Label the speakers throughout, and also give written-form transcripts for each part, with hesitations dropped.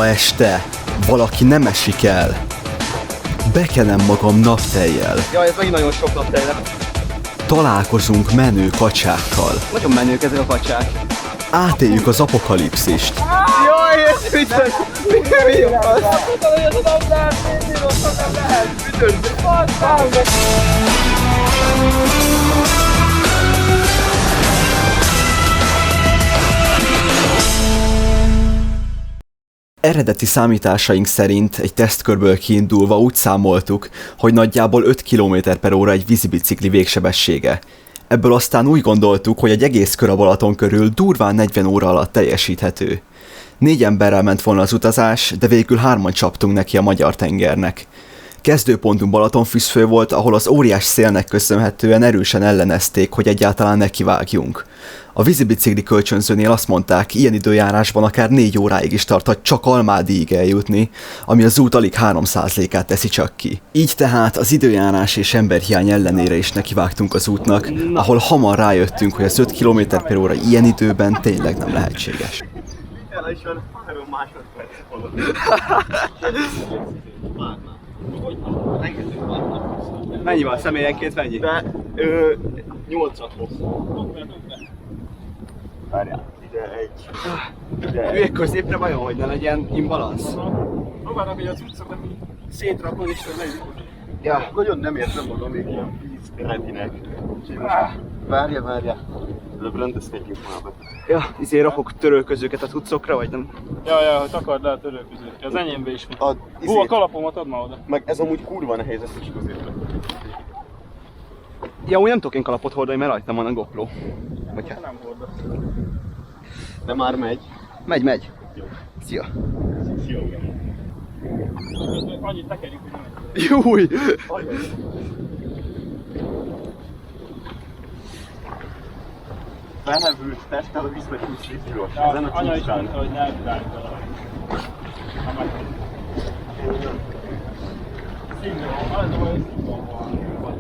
Speaker 1: Ma este valaki nem esik el. Bekenem magam naptejjel.
Speaker 2: Jaj, ez megint nagyon sok naptej lett.
Speaker 1: Találkozunk menő kacsákkal.
Speaker 2: Nagyon menők ezek a kacsák.
Speaker 1: Átéljük az apokalipszist.
Speaker 2: Jaj, ez ütös! Mi az? Tudom, hogy ez a naptár, mindig rosszak nem lehet. Ütös!
Speaker 1: Eredeti számításaink szerint egy tesztkörből kiindulva úgy számoltuk, hogy nagyjából 5 km/h egy vízibicikli végsebessége. Ebből aztán úgy gondoltuk, hogy egy egész kör a Balaton körül durván 40 óra alatt teljesíthető. 4 emberrel ment volna az utazás, de végül 3-an csaptunk neki a Magyar tengernek. Kezdőpontunk Balatonfüszfő volt, ahol az óriás szélnek köszönhetően erősen ellenezték, hogy egyáltalán nekivágjunk. A vízibicikli kölcsönzőnél azt mondták, ilyen időjárásban akár 4 óráig is tarthat csak Almádiig eljutni, ami az út alig 3%-át teszi csak ki. Így tehát az időjárás és emberhiány ellenére is nekivágtunk az útnak, ahol hamar rájöttünk, hogy az 5 km/h ilyen időben tényleg nem lehetséges.
Speaker 2: Mennyi van? Személyenként mennyi?
Speaker 3: De 8-at hosszú. Várjál, ide egy.
Speaker 2: Üljek középre vajon, hogy ne legyen imbalansz?
Speaker 3: Próbálnak, hogy az utcát nem szétrakod és az legyen.
Speaker 2: Ja.
Speaker 3: Nagyon nem értem magam még ilyen vízretinek. Várja. Előbb rendezkedjünk már be.
Speaker 2: Ja, rakok törölközőket a cuccokra, vagy nem?
Speaker 4: Ja, hogy takard le a törölközőt. Az enyémbe is van. Hú, a kalapomat add már oda.
Speaker 3: Meg ez amúgy kurva nehéz, ezt is középre.
Speaker 2: Ja, úgy nem tudok én kalapot hordani, mert rajtam van a GoPro. Vagy hát.
Speaker 4: Nem hordod.
Speaker 3: De már megy.
Speaker 2: Megy.
Speaker 3: Jó.
Speaker 2: Szia.
Speaker 3: Szia.
Speaker 4: Annyit tekerjük, hogy nem megy.
Speaker 2: Júj!
Speaker 3: Belevült testtel a vízbe 20 litros.
Speaker 4: Ja, anya is mondta, hogy ne elvárjuk vele. Ha meg. Színben van, az a baj, hogy színben van.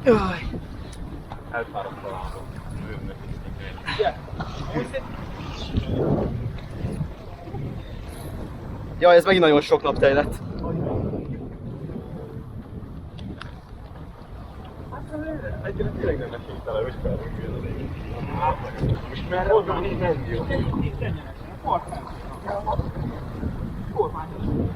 Speaker 2: Jaj!
Speaker 3: Elfáradt találom.
Speaker 2: Jaj, ez megint nagyon sok naptej lett.
Speaker 3: Egyre tényleg nem esélytelen, hogy felrögjön az ég. Most merre oda így nem jó.
Speaker 4: Itt egyenesen, a partnál. Kormányosan.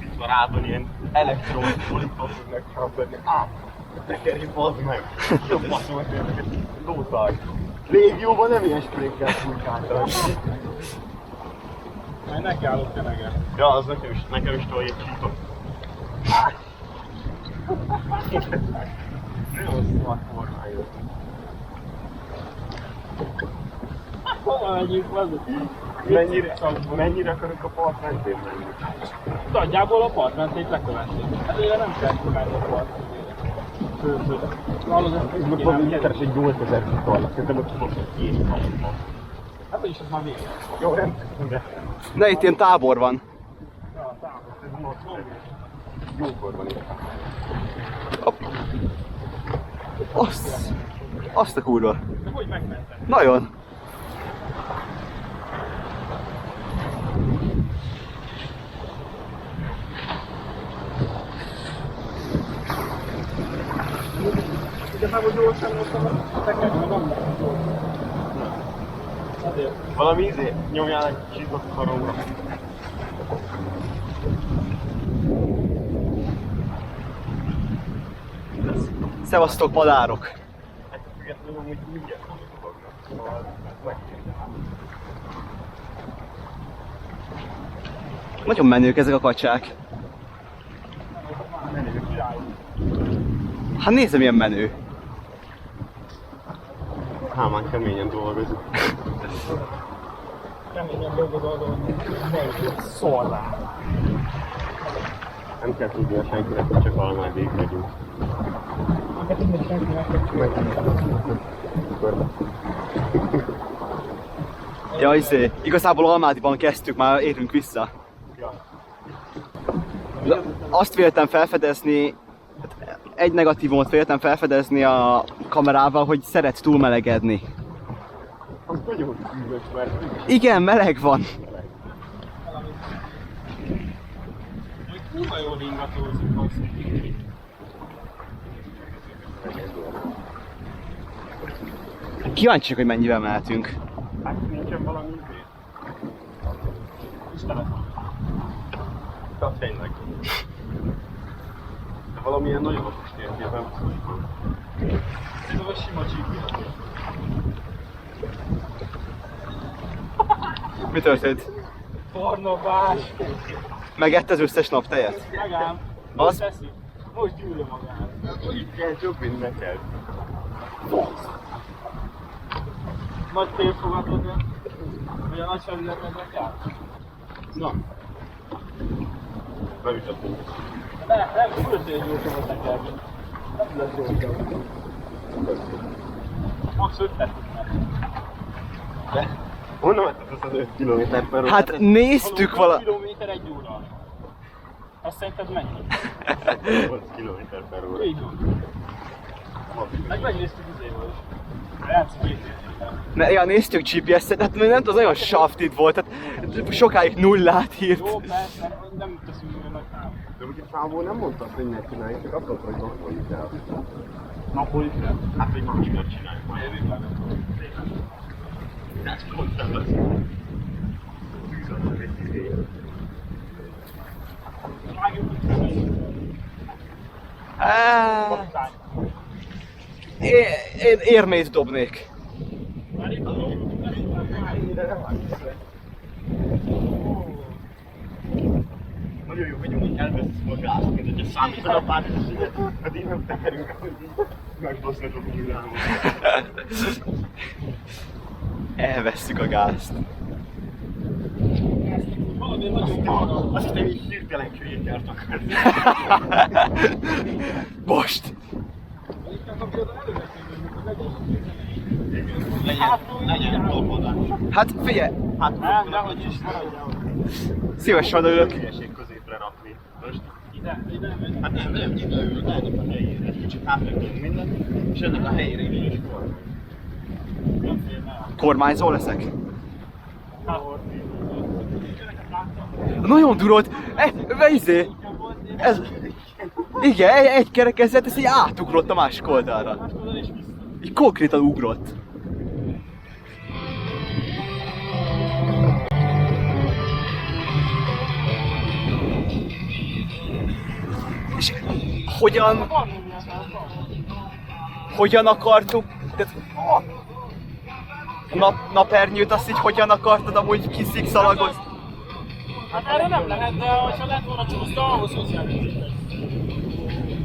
Speaker 3: Itt van rádon ilyen elektromos polipon fognak csapni. Tekerj, bazd meg! Jobb basszol, hogy lótag. Légióban nem ilyen sprékkel fújkáltak.
Speaker 4: Majd nekiállok tömegre.
Speaker 3: Ja, az nekem is tolj egy csípot. Nagyon szart formája.
Speaker 4: Hova megyünk, bazd?
Speaker 3: Mennyire akarunk a part mentén menni?
Speaker 4: Nagyjából a part mentét lekövették. Ezért nem kell kimenni a part mentére.
Speaker 3: Ez meg valami méteres egy 8000 futalnak, szerintem ott tudok egy két napban.
Speaker 4: Hát is ez már vége.
Speaker 3: Jó, nem tudom, de...
Speaker 2: Ne, itt ilyen tábor van.
Speaker 4: Ja, támad.
Speaker 3: Jókor van itt.
Speaker 2: Azt a kurva.
Speaker 4: De hogy megmentem?
Speaker 2: Nagyon.
Speaker 4: Igazából gyorsan mondtam, hogy tekerni meg nem lehet. Azért.
Speaker 3: Valami nyomjál egy csípot a karomra.
Speaker 2: Szevasztok, madárok!
Speaker 3: Ettől függetlenül amúgy mindjárt nem fognak. Szóval megkérdem.
Speaker 2: Nagyon menők ezek a kacsák. Hát nézd, milyen menő.
Speaker 3: Hámán keményen dolgozik.
Speaker 4: Keményen dolgozol, szorrá.
Speaker 3: Nem kell tudni a senkinek, hogy csak Almádig megyünk.
Speaker 1: Ja, igazából Almádiban kezdtük, már érünk vissza. Azt véltem felfedezni, egy negatívumot véltem felfedezni a kamerával, hogy szeret túlmelegedni.
Speaker 3: Az nagyon szűrös, mert
Speaker 1: Igen, meleg van.
Speaker 4: Kurva jól ingatózik.
Speaker 1: Kíváncsiak, hogy mennyivel mehetünk.
Speaker 4: Hát nincsen valami izé. Istenem.
Speaker 3: tehát tényleg. De valamilyen nagyon okos térkében.
Speaker 4: Ez a sima GPS.
Speaker 1: Mi történt?
Speaker 4: Barnabás.
Speaker 1: Megett az összes naptejet?
Speaker 4: Megám.
Speaker 1: Az?
Speaker 4: Most teszi. Most gyűlöm magát.
Speaker 3: Itt kell jobb, mint neked.
Speaker 4: Nagy térfogatod, vagy a nagy felületedre kell?
Speaker 3: Na. Beütöttünk.
Speaker 4: Nem, fölösséges gyorsan a tekerben. Nem lesz gyorsan. Max 5 tettük meg.
Speaker 3: De? Honnan vetted azt az 5 km/h?
Speaker 1: Hát néztük vala...
Speaker 4: Kilométer 1 óra. Azt szerinted mennyi?
Speaker 3: 8 km/h.
Speaker 4: Így van. Meg megnéztük izével is. Játszunk
Speaker 1: Ja, néztük GPS-et, hát nem tudom, az olyan saftit volt, tehát sokáig nullát írt.
Speaker 4: Jó, persze, nem teszünk olyan nagy számot.
Speaker 3: De ugye Fából nem mondta azt, hogy ne csináljuk, csak azt mondta, hogy napoljuk el.
Speaker 4: Napoljuk el?
Speaker 3: Hát, hogy ma mindent csináljuk, majd jövünk meg. Ez pont nem lesz. Tűzadnak egy izé.
Speaker 1: Én érmét dobnék.
Speaker 3: Nagyon jó vagyunk, hogy elveszsz magást, mint hogyha számítod a pártosséget, pedig nem tekerünk, hogy megbasznak a hullámot.
Speaker 1: Elvesszük a gázt.
Speaker 3: Azt hiszem, így hirtelen krétert akarni.
Speaker 1: Most!
Speaker 3: Legyen dolgozás.
Speaker 1: Hát figyelj,
Speaker 3: Hát
Speaker 4: Nem, nehogy is, maradjál.
Speaker 1: szívesen odaülök.
Speaker 3: hülyeség középre rakni. Most?
Speaker 4: Ide megy.
Speaker 3: Hát nem, ide ül, lehetett a helyére. Egy kicsit hátraadunk mindent, és ennek a helyére így is van.
Speaker 1: Kormányzó leszek. Nagyon durott. Ez... Igen, egy kerekezet, ez így átugrott a másik oldalra. Így konkrétan ugrott. És hogyan akartuk, tehát napernyőt azt így hogyan akartad amúgy kiszikszalagozni?
Speaker 4: Hát erre nem lehet, de ha lett volna csúszta, ahhoz hozzájárulni.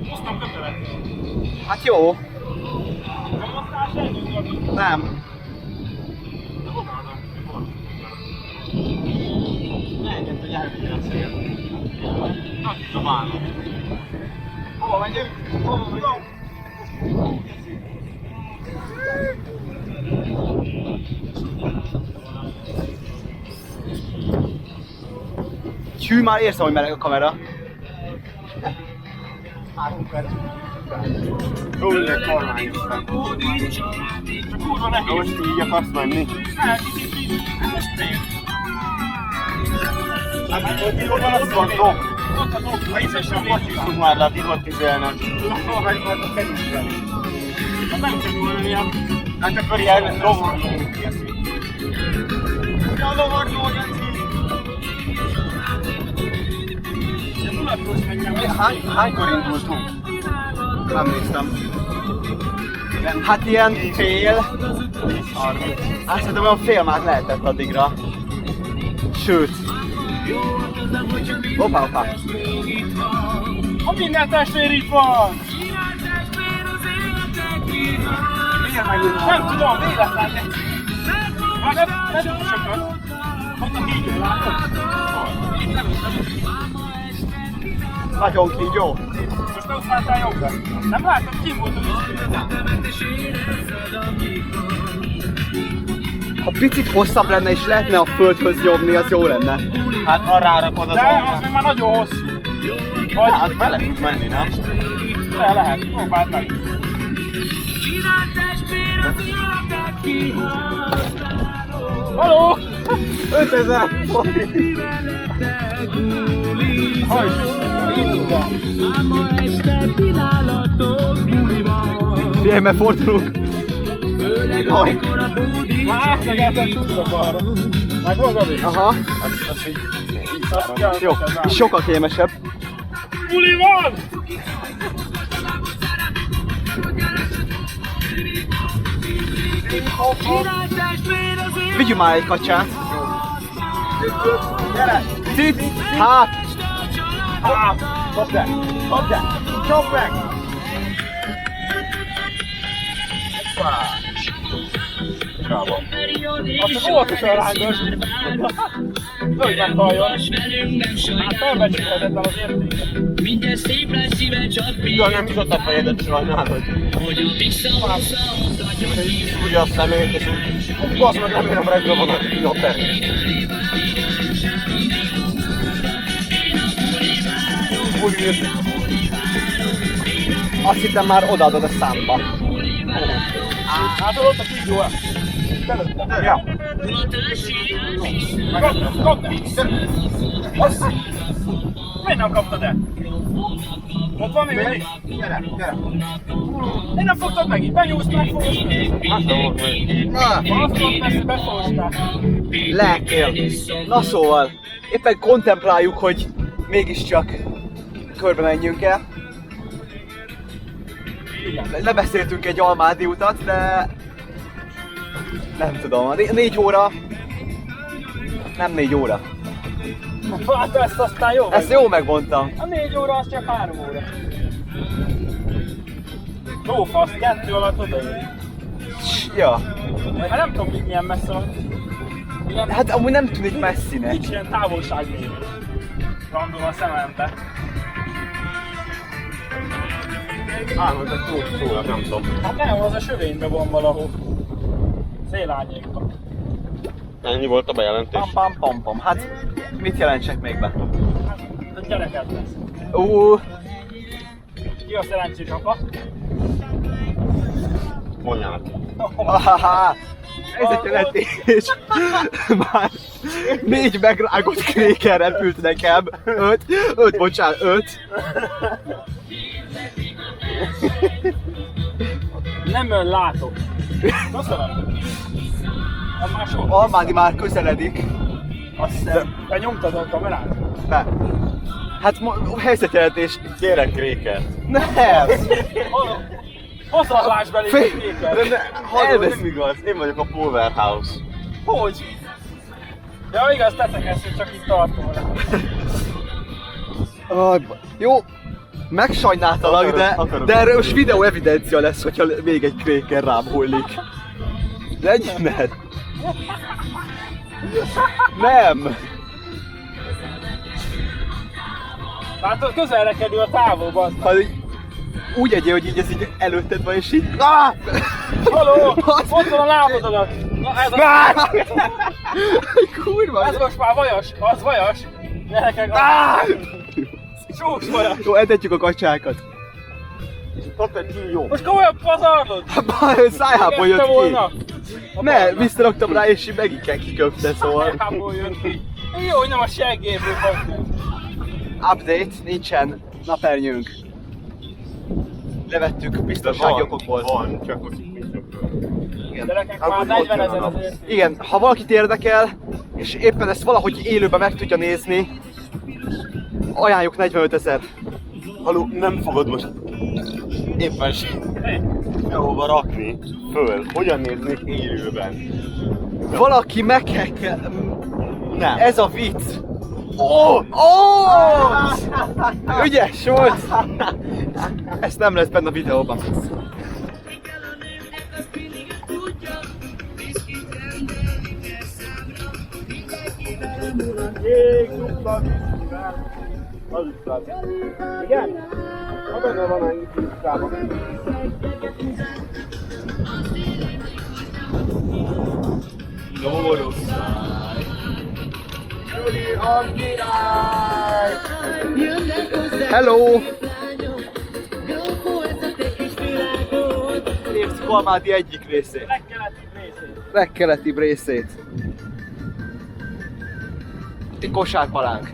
Speaker 4: Hoztam kötelet.
Speaker 1: Hát jó,
Speaker 4: Nem hoztál semmit,
Speaker 1: nem.
Speaker 3: Lehet, hogy elvégyen szél. Hát itt a vállal.
Speaker 4: hova megyünk? Hova megyünk?
Speaker 1: Hű, már érzem, hogy meleg a kamera.
Speaker 3: Úrnak kormányoztam.
Speaker 4: Kurva nehéz.
Speaker 3: Most így akarsz menni?
Speaker 4: Hát, kicsit.
Speaker 3: Hát ott van az van dok.
Speaker 4: Ott a dok, ha hiszem sem
Speaker 3: Bocsiszunk már le a divattizelnek.
Speaker 4: Hol vagy a kezünkben? Hát nem kell volna ilyen.
Speaker 3: Hát akkor ilyen lovarló.
Speaker 4: Ja, lovarló, Janci.
Speaker 3: Hánykor indultunk?
Speaker 1: Nem néztem. Hát ilyen fél. Hát szerintem olyan fél már lehetett addigra. Sőt. Hoppá.
Speaker 4: A minden testvér itt van! Nem tudom, véletlen. Már ne tudsz sokat. Mondnak így, látod? Itt nem
Speaker 1: Nagyon kígyó.
Speaker 4: most te osztáltál jobbra. Nem látod, kim volt a vízkülön?
Speaker 1: Ha picit hosszabb lenne és lehetne a földhöz nyomni, az jó lenne.
Speaker 3: Hát arra rakod az
Speaker 4: De
Speaker 3: almát.
Speaker 4: az még már nagyon hosszú.
Speaker 3: Hát bele tud menni, nem?
Speaker 4: De lehet, próbáld meg. Haló!
Speaker 3: 5000 forint!
Speaker 4: Hajj!
Speaker 1: Figyelj, mert fordulunk.
Speaker 3: Jaj!
Speaker 4: Már átlegeltem tudtok arra. Megvan, Gabi?
Speaker 1: Aha, jó. És sokkal kényelmesebb.
Speaker 4: Buli van!
Speaker 1: Vigyünk már egy kacsát.
Speaker 3: Gyere!
Speaker 1: Cic, hát.
Speaker 3: Kapd el! Kapd el! Csapd meg! Bravo!
Speaker 4: Azt a óvatosan rángos. Hogy meghalljon. Hát felbecsülhetetlen az értéke.
Speaker 3: Ja, nem jutott a fejedet, sajnálod. Ugye a szemét, és úgy basz meg, remélem reggel van a jobbet. Úgy írt.
Speaker 1: Azt hittem már odaadod a számba.
Speaker 4: Hát ott a kígyó.
Speaker 3: Ja.
Speaker 4: Kapd el! Azt! Miért nem kaptad el? Ott van még mindig?
Speaker 3: Gyere, gyere.
Speaker 4: Én nem fogtad meg így, benyúlsz, megfogod.
Speaker 3: Hát nem volt még.
Speaker 4: Azt volt, mert befogostál.
Speaker 1: Lelkél. Na szóval, éppen kontempláljuk, hogy mégiscsak körbe menjünk el. Lebeszéltünk egy almádi utat, de nem tudom, 4 óra, nem 4 óra.
Speaker 4: Hát ezt aztán jó
Speaker 1: Ezt jó megmondtam.
Speaker 4: A 4 óra az csak 3 óra. Lófasz, 2 alatt odaér.
Speaker 1: Ja,
Speaker 4: Hát nem tudom, hogy milyen messze van. Ilyen,
Speaker 1: hát amúgy nem tűnik messzinek.
Speaker 4: nincs ilyen távolságmérő. Random a szemembe.
Speaker 3: Hogy a túl, nem tudom.
Speaker 4: Hát nem, az a sövénybe van valahol. Szélárnyékban.
Speaker 3: Ennyi volt a bejelentés.
Speaker 1: Pam pam pam pam. Hát mit jelentsek még be?
Speaker 4: A gyereket lesz. Ki a szerencsés apa?
Speaker 3: Mondjál.
Speaker 1: Ahaha. Ez egy jelentés. Már 4 megrágott kréker repült nekem. 5, bocsánat, 5.
Speaker 4: Nem ön látok. Köszönöm. Az már sok.
Speaker 1: Almádi már közeledik. Azt hiszem.
Speaker 4: Te nyomtad a kamerát?
Speaker 1: Ne. Hát helyzetjelentés.
Speaker 3: Kérek kréket.
Speaker 1: Nem.
Speaker 4: Hozzállásbeli kéket.
Speaker 3: Elvesz igaz, én vagyok a Powerhouse.
Speaker 4: Hogy? Ja igaz, teszek ezt, hogy csak itt tartom.
Speaker 1: Jó, megsajnáltalak,
Speaker 3: Akarok.
Speaker 1: de erről most videó evidencia lesz, hogyha még egy kréker rám hullik. Legyen. Nem.
Speaker 4: Látod, közelre kerül a távolba.
Speaker 1: Ha így, úgy egyél, hogy így ez így előtted van, és így...
Speaker 4: Haló! Ott van a lábadodat! Na ez a...
Speaker 1: Kurva!
Speaker 4: Ez most már vajas! Az vajas! Gyerekek! Sós vajas!
Speaker 1: Jó, etetjük a kacsákat.
Speaker 3: Kapd egy kígyó.
Speaker 4: Most komolyan pazarlod!
Speaker 1: Szájából jött
Speaker 4: volna!
Speaker 1: ki. Ne, visszaraktam rá, és így megint kiköpte, szóval.
Speaker 4: Szájából jött ki. Jó, hogy nem a seggéből van.
Speaker 1: Update, nincsen napernyőnk. Levettük biztonsági okokból.
Speaker 3: Van, csak hogy
Speaker 4: Gyerekek, már
Speaker 3: Akkor
Speaker 4: 40
Speaker 3: ott jön
Speaker 4: ezer
Speaker 3: a
Speaker 4: azért.
Speaker 1: Igen, ha valakit érdekel, és éppen ezt valahogy élőben meg tudja nézni, ajánljuk 45 000.
Speaker 3: Haló, nem fogod most éppen sehova rakni föl. Hogyan néznék élőben?
Speaker 1: Valaki meghekkel.
Speaker 3: Nem.
Speaker 1: Ez a vicc. Ügyes volt! Ez nem lesz benne a videóban.
Speaker 4: Jég, dupla, vízkivel. Az is az. Igen? Ha benne van ennyi tisztában.
Speaker 3: Lóruszáj! Juli a király!
Speaker 2: Hello! Nézd Kalmádi egyik részét. Legkeletibb részét. Egy kosárpalánk.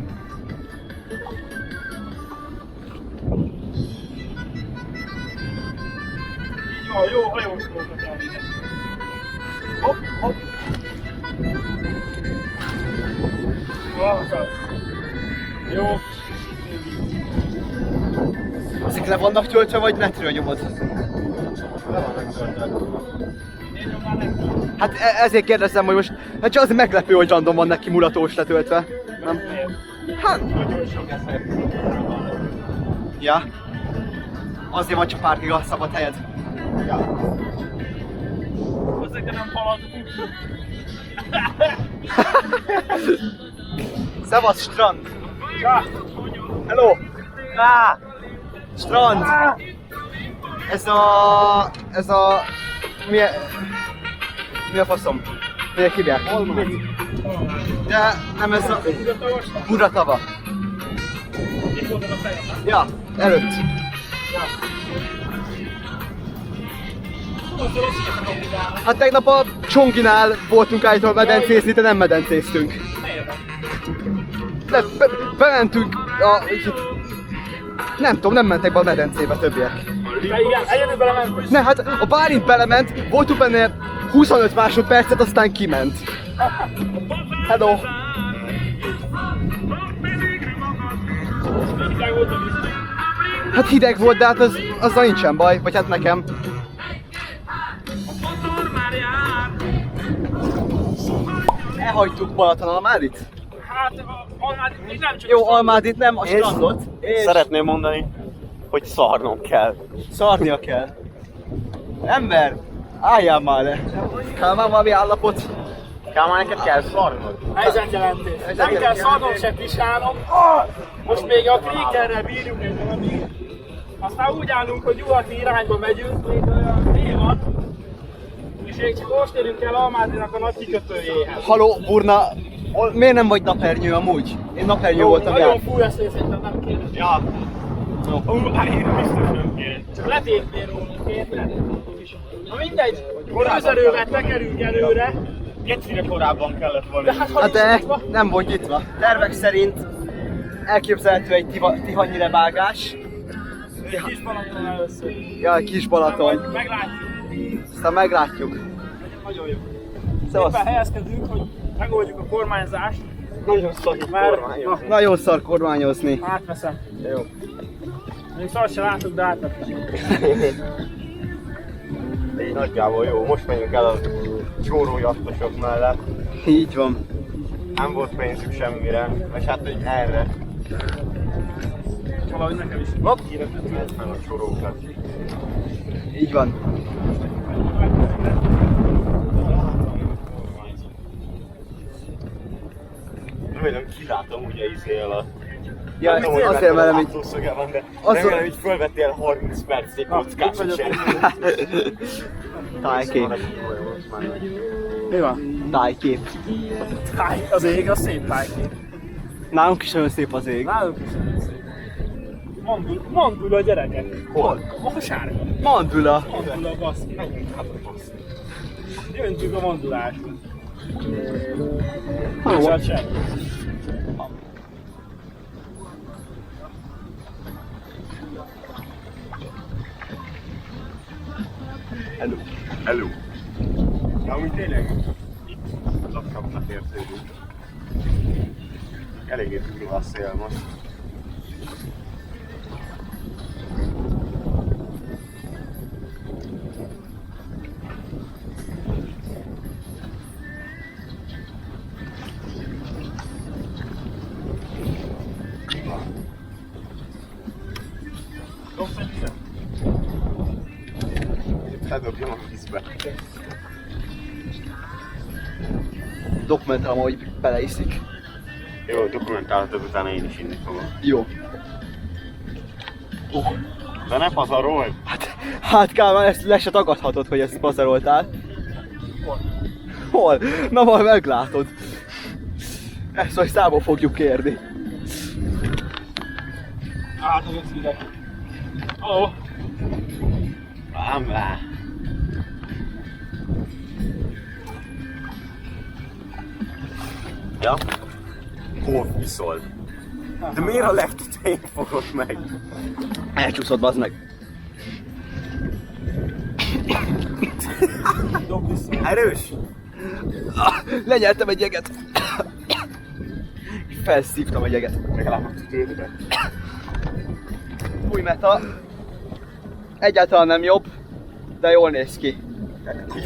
Speaker 4: Jó, hajóskolókat elvitek. Hopp, hopp. Jó.
Speaker 2: Ezek le vannak töltve, vagy netről nyomod? Hát ezért kérdezem, hogy most... Hát csak az meglepő, hogy random van neki mulatós letöltve. Nem? Hát... Ja. Azért van csak pár giga szabad helyed.
Speaker 4: Hozzá, de nem haladunk.
Speaker 2: Szevasz, strand!
Speaker 4: Ja.
Speaker 2: Hello! Strand! Ez a... Mi a faszom? Miért hívják? De nem ez a... Muratava. Ja, előtt. Hát tegnap a Csonginál voltunk állítólag medencézni, de nem medencéztünk. De bementünk a... Nem tudom, nem mentek be a medencébe többiek.
Speaker 4: Igen, egyedül belement.
Speaker 2: Ne, hát a Bálint belement, voltunk benne 25 másodpercet, aztán kiment. Hello! Hát hideg volt, de hát azzal nincsen baj, vagy hát nekem. Elhagytuk Balatonalmádit?
Speaker 4: Hát, Almádit nem csak...
Speaker 2: Jó, Almádit nem, a strandot. És
Speaker 3: Szeretném mondani, hogy szarnom kell.
Speaker 2: szarnia kell. Ember, álljál már le. Kell már valami állapot?
Speaker 3: Kálmán, neked kell szarnod.
Speaker 4: Helyzetjelentés. Nem kell szarnom se pisálnom. Most még a krékerrel bírjunk egy valamit. Aztán úgy állunk, hogy nyugati irányba megyünk, még olyan dél és még csak most érünk el Almádinak a nagy kikötőjéhez.
Speaker 2: Haló, Burna, miért nem vagy napernyő amúgy? Én napernyő voltam
Speaker 4: Nagyon
Speaker 2: jár.
Speaker 4: fúj, ezt szerintem nem kéne.
Speaker 3: Ja.
Speaker 4: Hát én biztos nem kéne. Csak letépnél rólunk, érted? Na mindegy, közerővel tekerünk előre.
Speaker 3: Gecire korábban kellett volna.
Speaker 4: De hát ha
Speaker 2: Hát
Speaker 4: nincs
Speaker 2: de
Speaker 4: nyitva,
Speaker 2: nem volt nyitva. Tervek szerint elképzelhető egy tihanyi revágás.
Speaker 4: kis Balaton először.
Speaker 2: Ja, kis Balaton.
Speaker 4: Meglátjuk.
Speaker 2: Aztán meglátjuk.
Speaker 4: Nagyon jó.
Speaker 2: Szevasz.
Speaker 4: Éppen helyezkedünk, hogy megoldjuk a kormányzást.
Speaker 3: Nagyon szakít
Speaker 4: Mert
Speaker 3: kormányozni.
Speaker 2: Nagyon szar kormányozni.
Speaker 4: átveszem.
Speaker 3: Jó.
Speaker 4: Még szart se látok, de átveszem.
Speaker 3: Így nagyjából jó. Most megyünk el a csórójattosok mellett.
Speaker 2: Így van.
Speaker 3: Nem volt pénzük semmire, vagy hát hogy erre.
Speaker 4: Valahogy nekem is.
Speaker 2: Hopp.
Speaker 3: Ez meg a csórókat.
Speaker 2: Így van.
Speaker 3: Remélem kilátom ugye izé alatt.
Speaker 2: Ja,
Speaker 3: Nem tudom, hogy
Speaker 2: azért
Speaker 3: mekkora
Speaker 2: velem így...
Speaker 3: látószöge van, de
Speaker 2: Azért-
Speaker 3: remélem, hogy fölvettél 30 percig kockás
Speaker 2: Tájkép.
Speaker 4: Mi van?
Speaker 2: Tájkép.
Speaker 4: Az ég, az szép tájkép.
Speaker 2: Nálunk is nagyon szép az ég.
Speaker 4: Nálunk is szép. Mandul a gyerekek.
Speaker 3: Hol?
Speaker 4: A sárga.
Speaker 2: Mandula.
Speaker 4: Mandul a baszki. Jöntünk a mandulásra. Nincs sem.
Speaker 3: Hello. Hello. Na, úgy tényleg itt lassabbat érződünk. Eléggé durva a szél most. Eldobjam a vízbe.
Speaker 2: Dokumentálom, ahogy beleiszik.
Speaker 3: Jó, dokumentálhatod, utána én is inni fogom.
Speaker 2: Jó.
Speaker 3: De ne pazarolj!
Speaker 2: Hát Kálmán, ezt le se tagadhatod, hogy ezt pazaroltál. Hol? Na majd meglátod. Ezt majd számon fogjuk kérni.
Speaker 4: Hát, az összideg. Ó.
Speaker 3: Ám rá. Ja? Hol viszol? De miért a legtetején fogod meg?
Speaker 2: Elcsúszott, bazd meg.
Speaker 3: Erős?
Speaker 2: Lenyeltem egy jeget. Felszívtam egy jeget.
Speaker 3: Legalább a tüdődbe.
Speaker 2: Új meta. Egyáltalán nem jobb, de jól néz ki.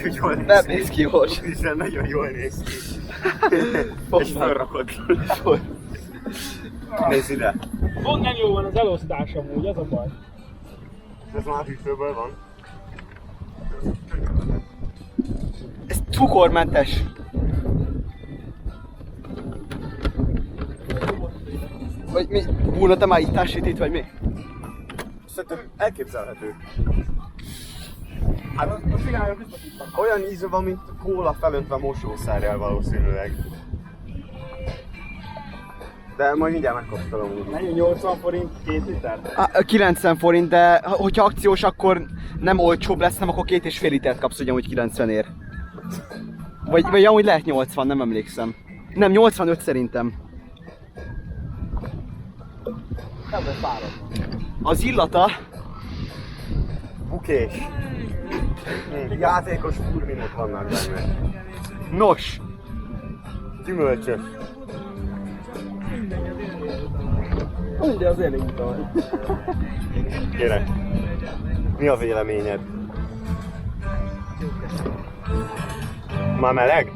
Speaker 3: Így jól néz
Speaker 2: Nem
Speaker 3: ki.
Speaker 2: néz ki jól.
Speaker 3: Hiszen nagyon jól néz ki. És
Speaker 2: Fogd meg.
Speaker 3: felrakod. Nézd ide.
Speaker 4: Pont nem jó van az elosztás amúgy, az a baj.
Speaker 3: Ez már hűtőből van.
Speaker 2: Ez cukormentes. Vagy mi? Búna, te már ittál itt, vagy mi?
Speaker 3: Szerintem elképzelhető. Hát olyan íze van, mint kóla felöntve mosószerrel valószínűleg. De majd mindjárt megkóstolom úgy.
Speaker 4: Mennyi 80 forint 2 liter?
Speaker 2: 90 forint, de hogyha akciós, akkor nem olcsóbb lesz, nem akkor 2,5 litert kapsz ugyanúgy 90-ért. Vagy amúgy lehet 80, nem emlékszem. Nem, 85 szerintem.
Speaker 4: Nem lesz fáradt.
Speaker 2: Az illata,
Speaker 3: Bukés. Játékos furminok vannak benne.
Speaker 2: nos,
Speaker 3: Gyümölcsös.
Speaker 4: Ugye az elég utal.
Speaker 3: Kérek. Mi a véleményed? Már meleg?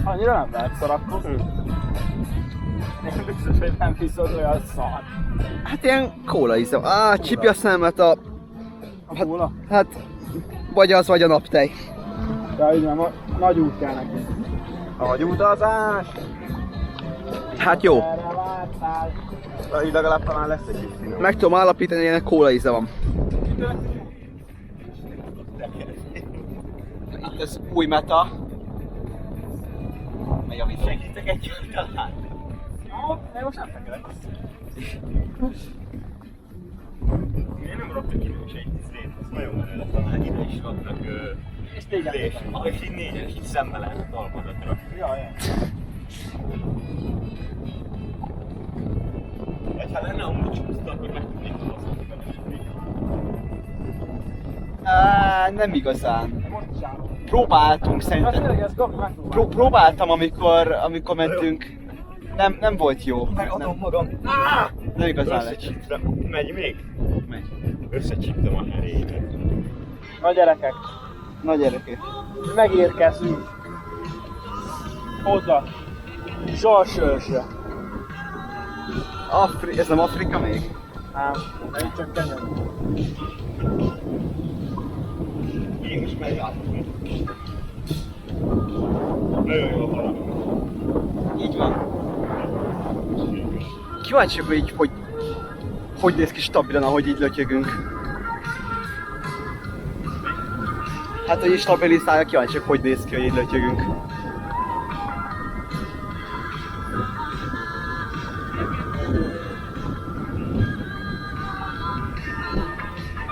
Speaker 4: Annyira nem lehet szarakkor. Én biztos, hogy nem viszont olyan szar.
Speaker 2: hát ilyen kóla íze. Csípja a szemet
Speaker 4: A kóla?
Speaker 2: hát, vagy az, vagy a naptej.
Speaker 4: De így nem, nagy út kell neki.
Speaker 3: Nagy utazás!
Speaker 2: Hát jó,
Speaker 4: Erre vártál.
Speaker 3: Így legalább talán lesz egy kis finom.
Speaker 2: meg tudom állapítani, hogy ennek kóla íze van. Itt ez új meta. Megy a víz.
Speaker 3: Segítek egyáltalán.
Speaker 4: Jó, én most nem tekerek.
Speaker 3: Miért nem raktak ide is egy izét? Ez nagyon menő talán. Ide is raknak
Speaker 4: És téged.
Speaker 3: lés. És így négyes, így szemmel lehet a talpazatra.
Speaker 4: Jaj.
Speaker 3: Vagy ha lenne amúgy csúszta, akkor meg tudnék hozhatni
Speaker 2: Nem igazán.
Speaker 4: Most is állom.
Speaker 2: Próbáltunk
Speaker 4: Hát
Speaker 2: szerintem.
Speaker 4: tényleg ez kapj, megpróbálom.
Speaker 2: Próbáltam, amikor mentünk. Nem volt jó.
Speaker 3: Megadom magam.
Speaker 2: Nem igazán lett.
Speaker 3: Összecsíptem. Megy még?
Speaker 2: Megy.
Speaker 3: Összecsíptem a heréjét.
Speaker 4: Na gyerekek,
Speaker 2: Na gyerekek.
Speaker 4: megérkezünk. Oda. Sorsőrsre.
Speaker 2: Ez nem Afrika még?
Speaker 4: Nem, ez csak kenyem.
Speaker 3: Én is megállom. Nagyon jó valami.
Speaker 2: Így van. Kíváncsiak, hogy így, hogy néz ki stabilan, ahogy így lötyögünk. Hát, hogy így stabilizálja, kíváncsiak, hogy néz ki, hogy így lötyögünk.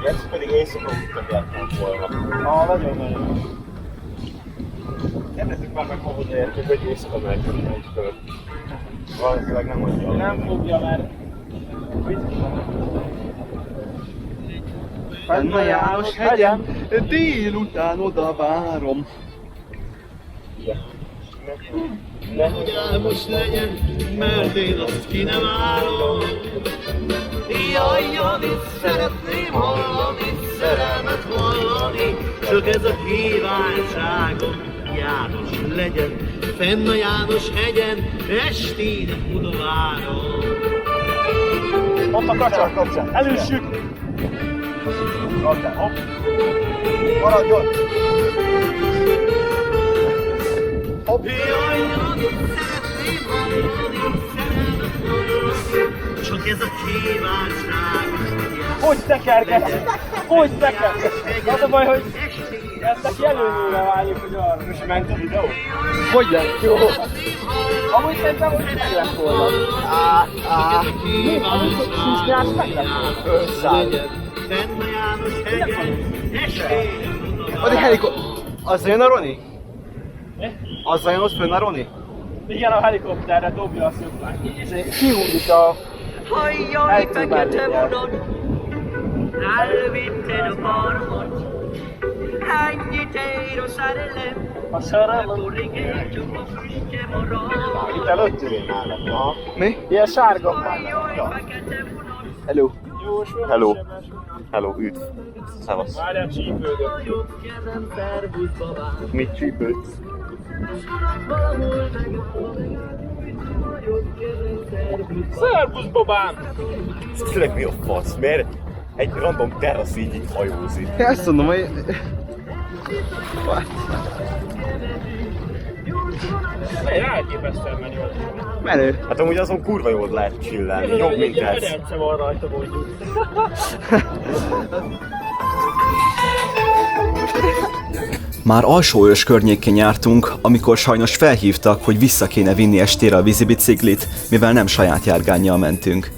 Speaker 3: Ez pedig éjszaka útnak lehetett volna.
Speaker 4: Nagyon.
Speaker 3: Kérdezzük már meg, hogy értjük, hogy éjszaka mentünk egy föl. Valószínűleg nem mondja.
Speaker 4: Nem fogja, mert...
Speaker 2: Fenn a János hegyen, délután oda várom.
Speaker 5: Hogy álmos legyen, mert én azt ki nem állom. Jaj, Jani, szeretném hallani, szerelmet vallani, csak ez a kívánságom, János legyen, fenn a János hegyen, estére Budaváron.
Speaker 4: Ott a kacsa! Elüssük!
Speaker 3: Hopp! Maradj ott!
Speaker 5: Jaj, Jani, szeretném hallani, szerelmet vallani, csak ez a kívánságom,
Speaker 4: Hogy tekergetsz? Hogy nekem? Az a baj, hogy ezt neki előnyére válik, hogy arra.
Speaker 3: És ment a videó?
Speaker 2: Hogy lett? Jó.
Speaker 4: Amúgy szerintem, hogy meg lett volna. Mi van, hogy Szisztrás meg lett volna?
Speaker 2: 500. Az egy azzal jön a Roni? Azzal jön ott fönn a Roni?
Speaker 4: Igen, a helikopterre dobja a szöplányt. Kihúzik a...
Speaker 5: Hajjaj, fekete vonat, elvitted a parmot. Ennyit ér a szerelem,
Speaker 4: A szerelem.
Speaker 5: porigé, csak a füstje marad.
Speaker 3: Itt előtt ülén mellett. Aha.
Speaker 2: Mi?
Speaker 4: Ilyen sárga.
Speaker 5: Hajjaj, fekete vonat,
Speaker 2: Hello.
Speaker 4: Jó,
Speaker 3: Hello. Hello, üdv. Szevasz.
Speaker 4: Várjál, csípődök.
Speaker 5: jobb kezem, szervusz babám.
Speaker 3: Mit csípődsz?
Speaker 4: Szervusz, babám!
Speaker 3: Ez tényleg mi a fasz? Miért egy random terasz így itt hajózik?
Speaker 2: Ezt mondom, hogy...
Speaker 4: Elképesztően menő.
Speaker 2: Menő.
Speaker 3: Hát amúgy azon kurva jól lehet chillelni, jobb mint
Speaker 4: Egy
Speaker 3: ez.
Speaker 4: medence van rajta, mondjuk.
Speaker 1: Már Alsóörs környékén jártunk, amikor sajnos felhívtak, hogy vissza kéne vinni estére a vízibiciklit, mivel nem saját járgánnyal mentünk.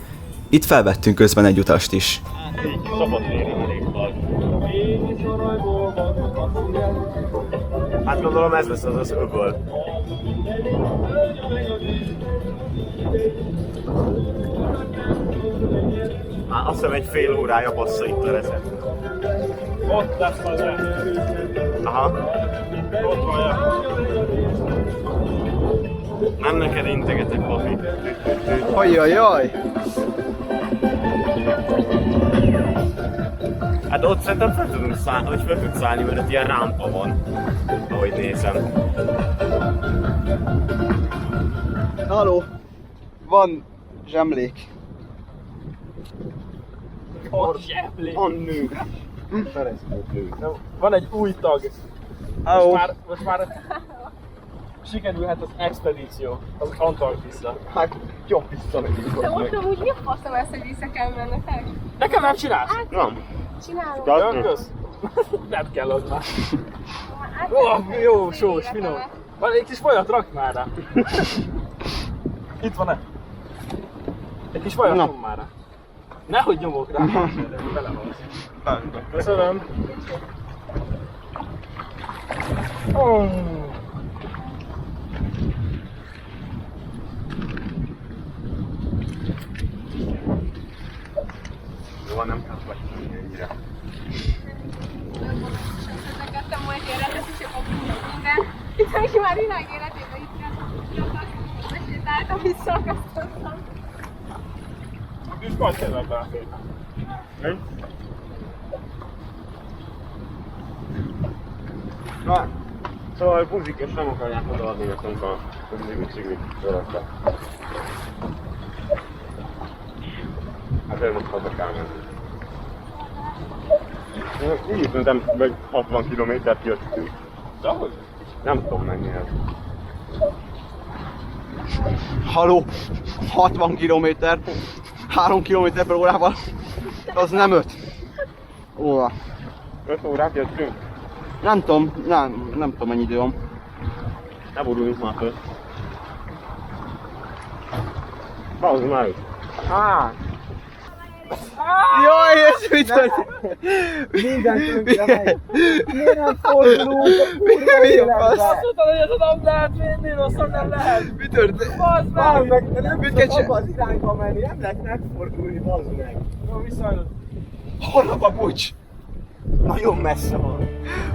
Speaker 1: Itt felvettünk közben egy utast is.
Speaker 3: Így szabad léri elég vagy. Hát gondolom ez lesz az öböl. Hát azt hiszem egy fél órája bassza itt a rezet.
Speaker 4: Ott lesz az el.
Speaker 3: Aha.
Speaker 4: Ott van ja.
Speaker 3: Nem neked integetek, papi.
Speaker 2: Ajjajjaj.
Speaker 3: Hát ott szerintem fel tudunk szállni, vagy fel tudunk szállni, mert ott ilyen rámpa van. Ahogy nézem.
Speaker 2: Halló. Van zsemlék.
Speaker 4: Ott zsebli.
Speaker 3: Van nő. Feresztőt nő.
Speaker 4: Van egy új tag.
Speaker 2: Halló.
Speaker 4: Most már sikerülhet az expedíció, az Antarktiszra.
Speaker 2: Hát jobb visszamegyünk.
Speaker 6: De most amúgy mi a faszom ez, hogy vissza kell mennetek?
Speaker 4: Nekem nem csinálsz?
Speaker 3: Nem.
Speaker 6: Csinálom.
Speaker 3: Gazdi?
Speaker 4: Kösz. Nem kell az már. Ó, jó, sós, finom. Van egy kis folyat, rak már rá. Itt van-e? Egy kis folyat,
Speaker 2: Na.
Speaker 4: nyom már rá. Nehogy nyomok rá. Bele van. Köszönöm. Oh.
Speaker 3: Jó, nem kell vagy ennyire.
Speaker 6: Ezekettem majd életet, és akkor minden. Itt neki már világ életében itt kell. Besétáltam, visszakasztottam.
Speaker 4: És majd tényleg belefér.
Speaker 3: Nem? Na, szóval buzik és nem akarják odaadni nekünk a biciklit örökre. Ezért most haza kell menni. Így szerintem meg 60 kilométert jöttünk.
Speaker 4: De hogy?
Speaker 3: Nem tudom mennyi ez.
Speaker 2: Halló. 60 kilométer. 3 kilométer per órával. Az nem 5. Ó,
Speaker 3: 5 órát jöttünk?
Speaker 2: nem tudom, nem tudom mennyi idő van.
Speaker 3: Ne boruljunk már föl. Bazd meg!
Speaker 2: Jaj, ez mit történt?
Speaker 4: Minden tönkre megy. Miért nem fordulunk a kurva
Speaker 2: Mi a
Speaker 4: életbe?
Speaker 2: fasz?
Speaker 4: Azt mondtad, hogy ez nem lehet vinni, rosszul nem lehet.
Speaker 2: Mi történt?
Speaker 4: Bazd
Speaker 3: Bazd
Speaker 4: meg!
Speaker 3: meg, de nem
Speaker 2: Mit
Speaker 3: tudok
Speaker 2: kell
Speaker 3: abba az irányba menni, nem lehet megfordulni, bazd meg!
Speaker 4: Jó, visszajönöd.
Speaker 2: Hol a papucs?
Speaker 3: Nagyon messze van.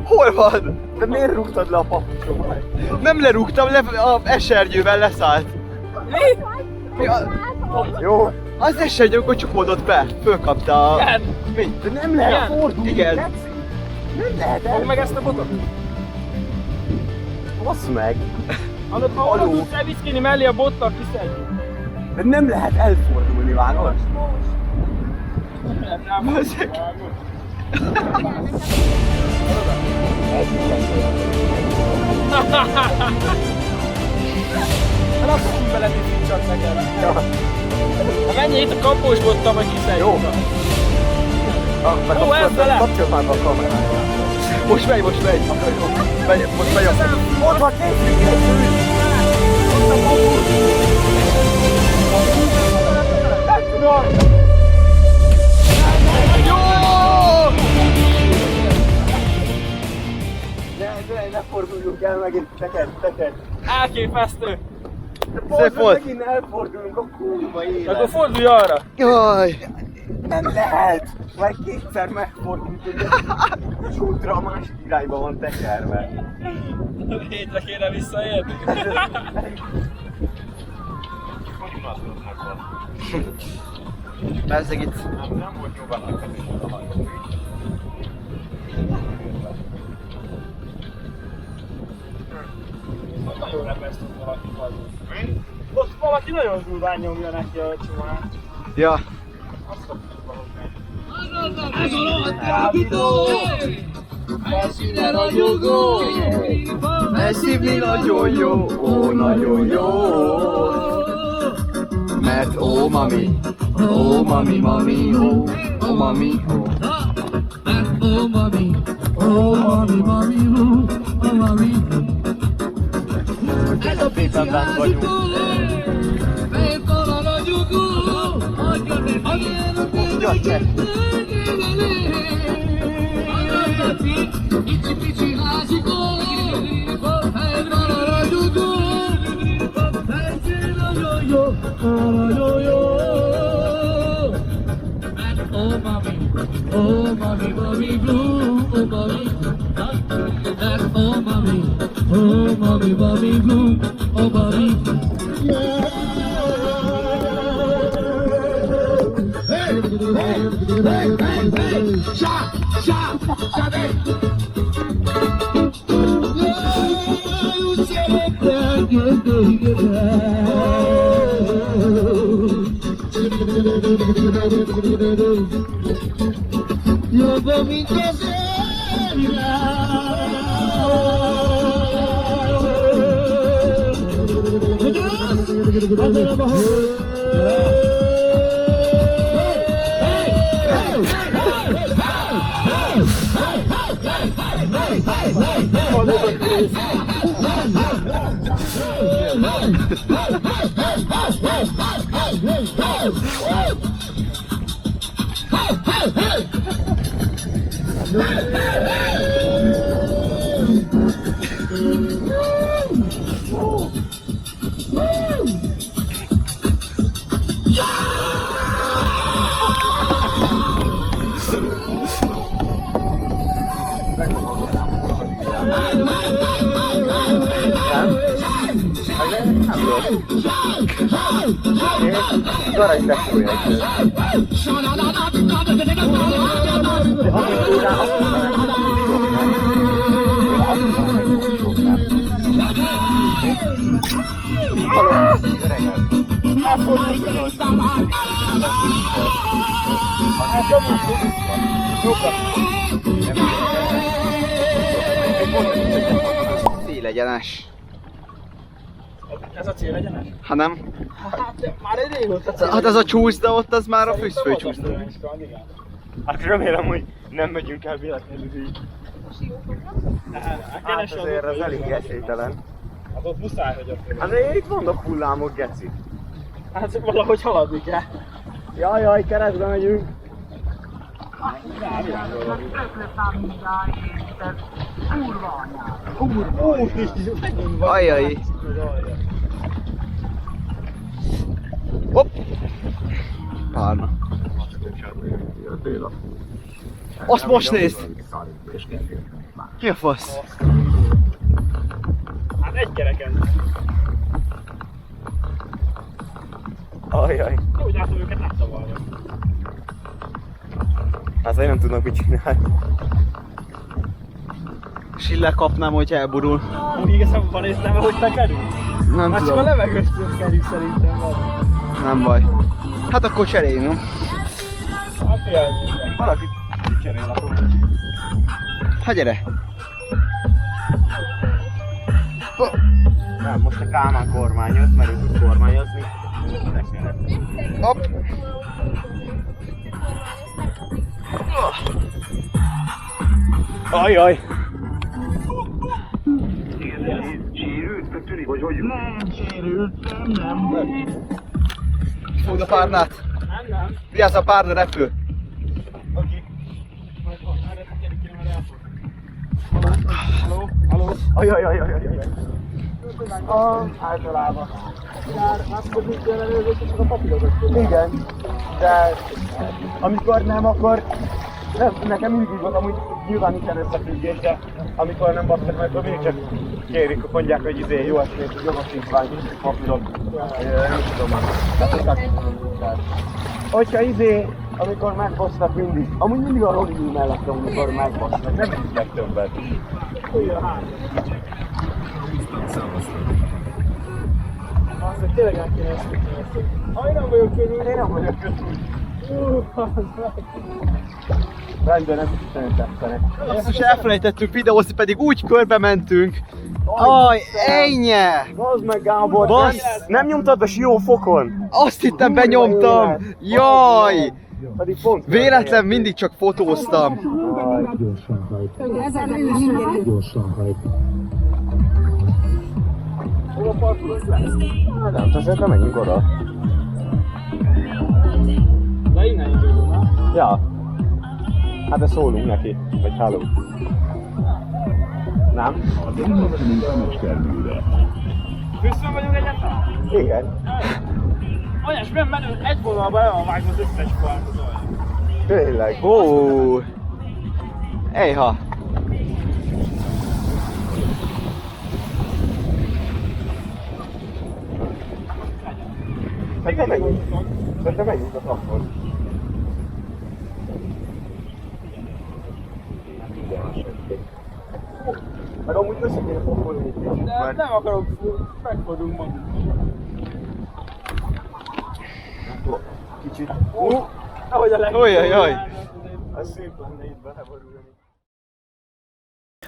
Speaker 2: Hol van?
Speaker 3: De miért rúgtad le a papucsomat?
Speaker 2: Nem lerúgtam, a esernyővel leszállt.
Speaker 4: Mi?
Speaker 2: Mi a,
Speaker 3: Jó,
Speaker 2: az esernyő, amikor csukódott be. Fölkapta a...
Speaker 4: Igen.
Speaker 2: Mi?
Speaker 3: de nem lehet
Speaker 4: Igen.
Speaker 3: fordulni,
Speaker 2: Igen.
Speaker 3: tetszik? Nem lehet
Speaker 4: Fogd
Speaker 3: el...
Speaker 4: meg ezt a botot.
Speaker 3: Basz meg!
Speaker 4: Hallod, ha oda tudsz elviszkélni mellé a bottal, kiszedjük.
Speaker 3: De nem lehet elfordulni, vágod?
Speaker 2: Bazzeg.
Speaker 4: Hát akkor úgy beleviszik csak neked. Ha menjél itt a kapós bottal, majd kiszedjük.
Speaker 3: Jó.
Speaker 4: Ó, ezzel le!
Speaker 3: Kapcsolj már be a kamerát.
Speaker 2: Most megy. Most megy.
Speaker 3: Ott van, készüljük egy. Ne forduljunk el megint, teked.
Speaker 4: Elképesztő!
Speaker 2: Szép volt.
Speaker 3: Megint elfordulunk a kurva élet.
Speaker 4: Akkor fordulj arra!
Speaker 2: Jaj.
Speaker 3: Nem lehet! Már kétszer megfordult, hogy a csútra a másik irányba van tekerve.
Speaker 4: Hétre kéne visszaérni.
Speaker 2: Bezzeg itt.
Speaker 3: Nem volt nyugodtan.
Speaker 4: Nagyon repesztett valaki fazul. Ott valaki nagyon durván nyomja neki a csomát.
Speaker 2: Ja.
Speaker 4: Azt szoktuk valahogy.
Speaker 5: Ez a rohadt kábító! Messzire ragyogó!
Speaker 2: Elszívni nagyon jó, ó, nagyon jó. Mert ó, mami, ó, mami, mami, ó, ó, mami, ó.
Speaker 5: Oh mami, oh mami, mami, oh mami. Ez a pici házitó, fejtől a ragyogó, adja be magjára pici házitó, fejtől a ragyogó, fejtől nagyon jó, nagyon jó. Oh mami, mami blue, oh mami, that's oh mami blue, oh mami. Hey, shot, Yo voy a
Speaker 2: Célegyenes.
Speaker 4: Ez a célegyenes?
Speaker 2: Ha nem?
Speaker 4: Hát már egy régóta célegyenes.
Speaker 2: Hát ez a csúszda ott, az már a főcsúszda.
Speaker 3: Hát remélem, hogy nem megyünk el véletlenül így. Hát azért ez elég esélytelen.
Speaker 4: Hát ott muszáj, hogy ott.
Speaker 3: Hát itt vannak hullámok, geci.
Speaker 4: Hát valahogy haladni kell.
Speaker 3: Jaj, keresztbe megyünk.
Speaker 2: Ajjaj. Hopp. Párna. Azt most nézd! Ki a fasz?
Speaker 4: Hát egy kereken.
Speaker 3: Ajjaj.
Speaker 4: Úgy látom, őket átzavarva.
Speaker 3: Hát azért nem tudnak mit csinálni.
Speaker 2: Sille kapnám, hogy elburul.
Speaker 4: Még eszembe van észlelve, hogy te kerül?
Speaker 2: Nem
Speaker 4: Hát csak a
Speaker 2: tudom.
Speaker 4: levegőstől kerül szerintem van.
Speaker 2: Nem baj. Hát akkor cseréljünk, nem?
Speaker 4: Hát ilyen.
Speaker 3: Valaki kicserél a tomát.
Speaker 2: Hát gyere!
Speaker 3: Nem, most a Kálmán kormányoz, mert ő tud kormányozni.
Speaker 2: Hopp.
Speaker 3: Ajaj!
Speaker 7: Sérült, tűnik, vagy hogy?
Speaker 3: Nem sérült, nem.
Speaker 2: Fogd a párnát. Vigyázz, a párna repül.
Speaker 3: Ajaj. Általában. Igen, de amikor nem, akkor nem, nekem mindig így volt, amúgy nyilván nincsen összefüggés, de amikor nem basztak meg, akkor mindig csak kérik, mondják, hogy jó eséllyel, jogosítvány, papírok, nem tudom már. Hogyha amikor megbasztak mindig, amúgy mindig a Roli mellett, amikor megbasztak, nem is legtöbbet.
Speaker 4: Azt, hogy tényleg el kéne ezt. Ha én nem vagyok körül.
Speaker 3: Én nem vagyok közül. Rendben, nem is nagyon tetszenek.
Speaker 2: Azt is elfelejtettük videózni, pedig úgy körbe mentünk. Aj, ennyi!
Speaker 3: Bazd meg, Gábor!
Speaker 2: Bassz!
Speaker 3: Nem nyomtad be Siófokon?
Speaker 2: Azt hittem benyomtam! Jaj!
Speaker 3: Pedig pont
Speaker 2: Véletlen mindig csak fotóztam.
Speaker 3: Nem, szerintem menjünk oda.
Speaker 4: De innen indulunk, ha?
Speaker 3: Ja. Hát de szólunk neki, vagy halló. Nem?
Speaker 4: Vissza vagyunk egyáltalán?
Speaker 3: Igen.
Speaker 4: Anyás, nem menő, egy vonalban elvágom az összes partot.
Speaker 3: Tényleg.
Speaker 2: Ó! Ejha!
Speaker 3: Szerintem menjünk a trapon. Meg amúgy össze kéne fogolni egy kicsit,
Speaker 4: De
Speaker 3: mert...
Speaker 4: nem akarok, megfordulunk magunk.
Speaker 3: Kicsit.
Speaker 4: Ahogy a legjobb.
Speaker 2: Ojjajjaj!
Speaker 3: Ez szép lenne itt beleborulni.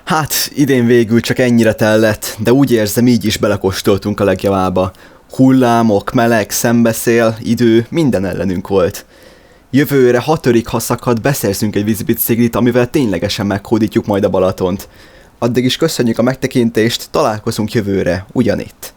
Speaker 1: Hát, idén végül csak ennyire tellett, de úgy érzem, így is belekóstoltunk a legjavába. Hullámok, meleg, szembeszél, idő, minden ellenünk volt. Jövőre 6. ha szakad, beszerzünk egy vízibiciklit, amivel ténylegesen meghódítjuk majd a Balatont. Addig is köszönjük a megtekintést, találkozunk jövőre, ugyanitt.